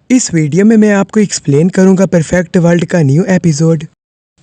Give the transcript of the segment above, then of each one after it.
इस वीडियो में मैं आपको एक्सप्लेन करूंगा परफेक्ट वर्ल्ड का न्यू एपिसोड।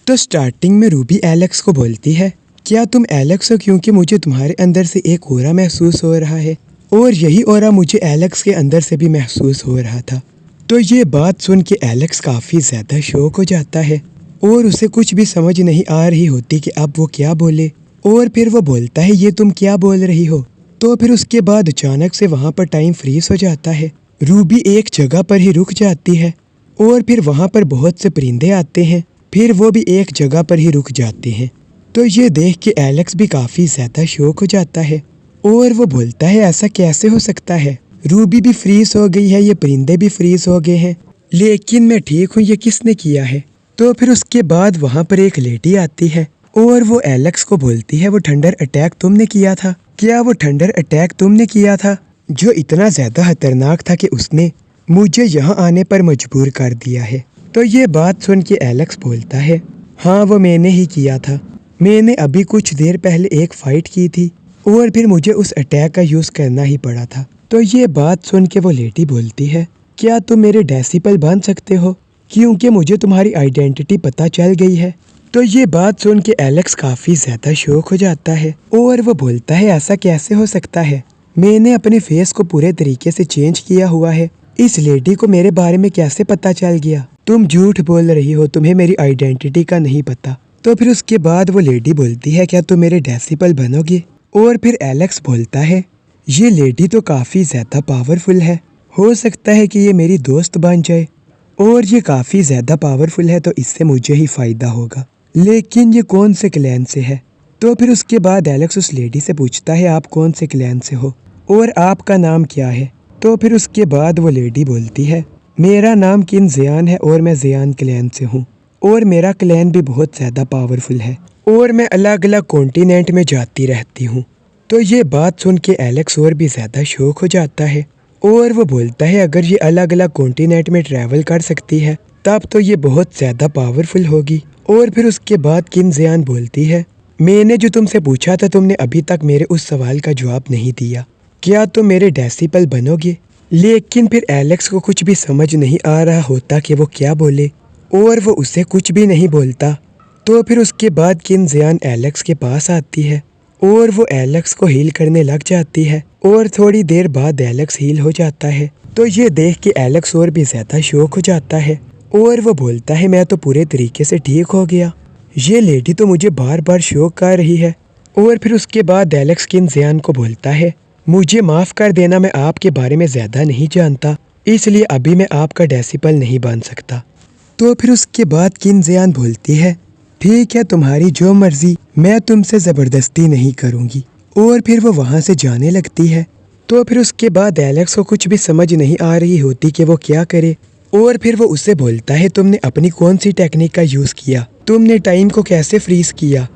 तो स्टार्टिंग में रूबी एलेक्स को बोलती है, क्या तुम एलेक्स हो? क्योंकि मुझे तुम्हारे अंदर से एक ऑरा महसूस हो रहा है और यही ऑरा मुझे एलेक्स के अंदर से भी महसूस हो रहा था। तो ये बात सुन के एलेक्स काफ़ी ज़्यादा शॉक हो जाता है और उसे कुछ भी समझ नहीं आ रही होती कि अब वो क्या बोले। और फिर वो बोलता है, ये तुम क्या बोल रही हो? तो फिर उसके बाद अचानक से वहाँ पर टाइम फ्रीज हो जाता है। रूबी एक जगह पर ही रुक जाती है और फिर वहाँ पर बहुत से परिंदे आते हैं, फिर वो भी एक जगह पर ही रुक जाते हैं। तो ये देख के एलेक्स भी काफ़ी ज़्यादा शॉक हो जाता है और वो बोलता है, ऐसा कैसे हो सकता है? रूबी भी फ्रीज हो गई है, ये परिंदे भी फ्रीज हो गए हैं, लेकिन मैं ठीक हूँ, ये किसने किया है? तो फिर उसके बाद वहाँ पर एक लेडी आती है और वो एलेक्स को बोलती है, वो थंडर अटैक तुमने किया था? क्या वो थंडर अटैक तुमने किया था जो इतना ज़्यादा खतरनाक था कि उसने मुझे यहाँ आने पर मजबूर कर दिया है? तो ये बात सुन के एलेक्स बोलता है, हाँ वो मैंने ही किया था। मैंने अभी कुछ देर पहले एक फ़ाइट की थी और फिर मुझे उस अटैक का यूज़ करना ही पड़ा था। तो ये बात सुन के वो लेडी बोलती है, क्या तुम मेरे डेसिबल बन सकते हो? क्योंकि मुझे तुम्हारी आइडेंटिटी पता चल गई है। तो ये बात सुन के एलेक्स काफ़ी ज़्यादा शॉक हो जाता है और वो बोलता है, ऐसा कैसे हो सकता है? मैंने अपने फेस को पूरे तरीके से चेंज किया हुआ है, इस लेडी को मेरे बारे में कैसे पता चल गया? तुम झूठ बोल रही हो, तुम्हें मेरी आइडेंटिटी का नहीं पता। तो फिर उसके बाद वो लेडी बोलती है, क्या तुम मेरे डेसिबल बनोगे? और फिर एलेक्स बोलता है, ये लेडी तो काफ़ी ज़्यादा पावरफुल है, हो सकता है कि ये मेरी दोस्त बन जाए और ये काफ़ी ज़्यादा पावरफुल है तो इससे मुझे ही फ़ायदा होगा, लेकिन ये कौन से क्लैन से है? तो फिर उसके बाद एलेक्स उस लेडी से पूछता है, आप कौन से क्लैन से हो और आपका नाम क्या है? तो फिर उसके बाद वो लेडी बोलती है, मेरा नाम किन ज़ियान है और मैं ज़ियान क्लैन से हूँ और मेरा क्लैन भी बहुत ज़्यादा पावरफुल है और मैं अलग अलग कॉन्टिनेंट में जाती रहती हूँ। तो ये बात सुन के एलेक्स और भी ज़्यादा शॉक हो जाता है और वो बोलता है, अगर ये अलग अलग कॉन्टिनेंट में ट्रैवल कर सकती है तब तो ये बहुत ज़्यादा पावरफुल होगी। और फिर उसके बाद किन ज़ियान बोलती है, मैंने जो तुमसे पूछा था तुमने अभी तक मेरे उस सवाल का जवाब नहीं दिया, क्या तुम मेरे डेसिबल बनोगे? लेकिन फिर एलेक्स को कुछ भी समझ नहीं आ रहा होता कि वो क्या बोले और वो उसे कुछ भी नहीं बोलता। तो फिर उसके बाद किन ज़ियान एलेक्स के पास आती है और वो एलेक्स को हील करने लग जाती है और थोड़ी देर बाद एलेक्स हील हो जाता है। तो ये देख के एलेक्स और भी ज़्यादा शॉक हो जाता है और वो बोलता है, मैं तो पूरे तरीके से ठीक हो गया, ये लेडी तो मुझे बार बार शॉक कर रही है। और फिर उसके बाद एलेक्स किन ज़ियान को बोलता है, मुझे माफ़ कर देना, मैं आपके बारे में ज़्यादा नहीं जानता, इसलिए अभी मैं आपका डेसिबल नहीं बन सकता। तो फिर उसके बाद किन ज़ियान बोलती है, ठीक है तुम्हारी जो मर्ज़ी, मैं तुमसे ज़बरदस्ती नहीं करूँगी। और फिर वो वहाँ से जाने लगती है। तो फिर उसके बाद एलेक्स को कुछ भी समझ नहीं आ रही होती कि वो क्या करे और फिर वो उससे बोलता है, तुमने अपनी कौन सी टेक्निक का यूज़ किया, तुमने टाइम को कैसे फ्रीज किया?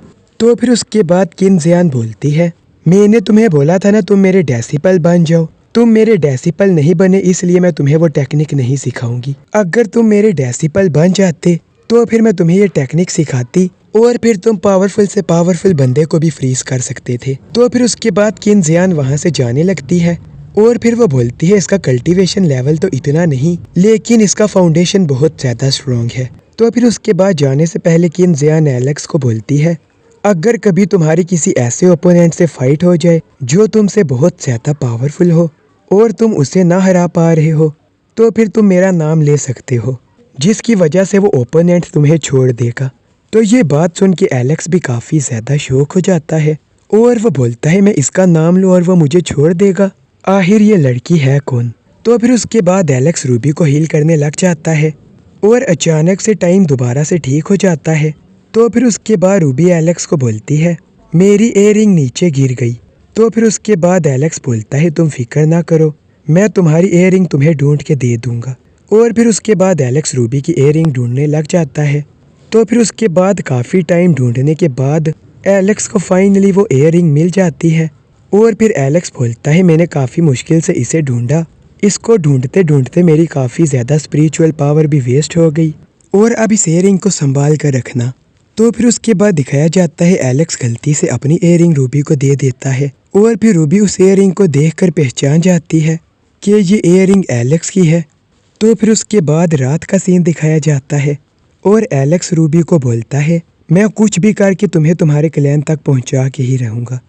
तो फिर उसके बाद किन ज़ियान बोलती है, मैंने तुम्हें बोला था ना तुम मेरे डेसिबल बन जाओ, तुम मेरे डेसिबल नहीं बने इसलिए मैं तुम्हें वो टेक्निक नहीं सिखाऊंगी। अगर तुम मेरे डेसिबल बन जाते तो फिर मैं तुम्हें ये टेक्निक सिखाती और फिर तुम पावरफुल से पावरफुल बंदे को भी फ्रीज कर सकते थे। तो फिर उसके बाद किन ज़ियान वहाँ से जाने लगती है और फिर वो बोलती है, इसका कल्टीवेशन लेवल तो इतना नहीं, लेकिन इसका फाउंडेशन बहुत ज़्यादा स्ट्रॉन्ग है। तो फिर उसके बाद जाने से पहले किन ज़ियान एलेक्स को बोलती है, अगर कभी तुम्हारी किसी ऐसे ओपोनेंट से फाइट हो जाए जो तुमसे बहुत ज़्यादा पावरफुल हो और तुम उसे ना हरा पा रहे हो तो फिर तुम मेरा नाम ले सकते हो, जिसकी वजह से वो ओपोनेंट तुम्हें छोड़ देगा। तो ये बात सुन के एलेक्स भी काफ़ी ज़्यादा शॉक हो जाता है और वो बोलता है, मैं इसका नाम लूँ और वो मुझे छोड़ देगा, आखिर ये लड़की है कौन? तो फिर उसके बाद एलेक्स रूबी को हील करने लग जाता है और अचानक से टाइम दोबारा से ठीक हो जाता है। तो फिर उसके बाद रूबी एलेक्स को बोलती है, मेरी इयररिंग नीचे गिर गई। तो फिर उसके बाद एलेक्स बोलता है, तुम फिक्र ना करो, मैं तुम्हारी इयररिंग तुम्हें ढूंढ के दे दूंगा। और फिर उसके बाद एलेक्स रूबी की इयररिंग ढूंढने लग जाता है। तो फिर उसके बाद काफ़ी टाइम ढूंढने के बाद एलेक्स को फाइनली वो इयररिंग मिल जाती है और फिर एलेक्स बोलता है, मैंने काफ़ी मुश्किल से इसे ढूंढा, इसको ढूंढते ढूंढते मेरी काफ़ी ज़्यादा स्पिरिचुअल पावर भी वेस्ट हो गई और अब इस इयररिंग को संभाल कर रखना। तो फिर उसके बाद दिखाया जाता है एलेक्स गलती से अपनी इयररिंग रूबी को दे देता है और फिर रूबी उस इयररिंग को देखकर पहचान जाती है कि ये इयररिंग एलेक्स की है। तो फिर उसके बाद रात का सीन दिखाया जाता है और एलेक्स रूबी को बोलता है, मैं कुछ भी करके तुम्हें तुम्हारे क्लैन तक पहुंचा के ही रहूंगा।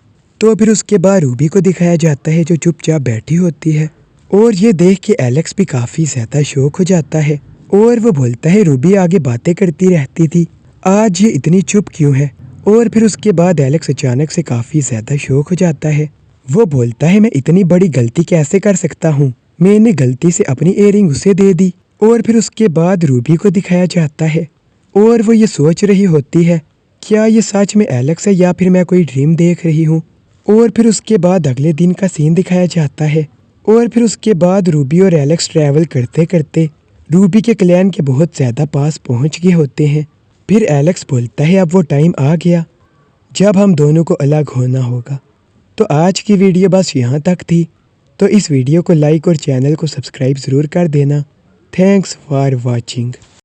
तो फिर उसके बाद रूबी को दिखाया जाता है जो चुपचाप बैठी होती है और ये देख के एलेक्स भी काफ़ी ज़्यादा शौक हो जाता है और वो बोलता है रूबी आगे बातें करती रहती थी, आज ये इतनी चुप क्यों है। और फिर उसके बाद एलेक्स अचानक से काफ़ी ज़्यादा शौक हो जाता है। वो बोलता है, मैं इतनी बड़ी गलती कैसे कर सकता हूँ, मैंने गलती से अपनी इयररिंग उसे दे दी। और फिर उसके बाद रूबी को दिखाया जाता है और वो ये सोच रही होती है, क्या ये सच में एलेक्स है या फिर मैं कोई ड्रीम देख रही हूँ। और फिर उसके बाद अगले दिन का सीन दिखाया जाता है और फिर उसके बाद रूबी और एलेक्स ट्रैवल करते करते रूबी के क्लैन के बहुत ज़्यादा पास पहुँच गए होते हैं। फिर एलेक्स बोलता है, अब वो टाइम आ गया जब हम दोनों को अलग होना होगा। तो आज की वीडियो बस यहाँ तक थी, तो इस वीडियो को लाइक और चैनल को सब्सक्राइब ज़रूर कर देना। Thanks for watching.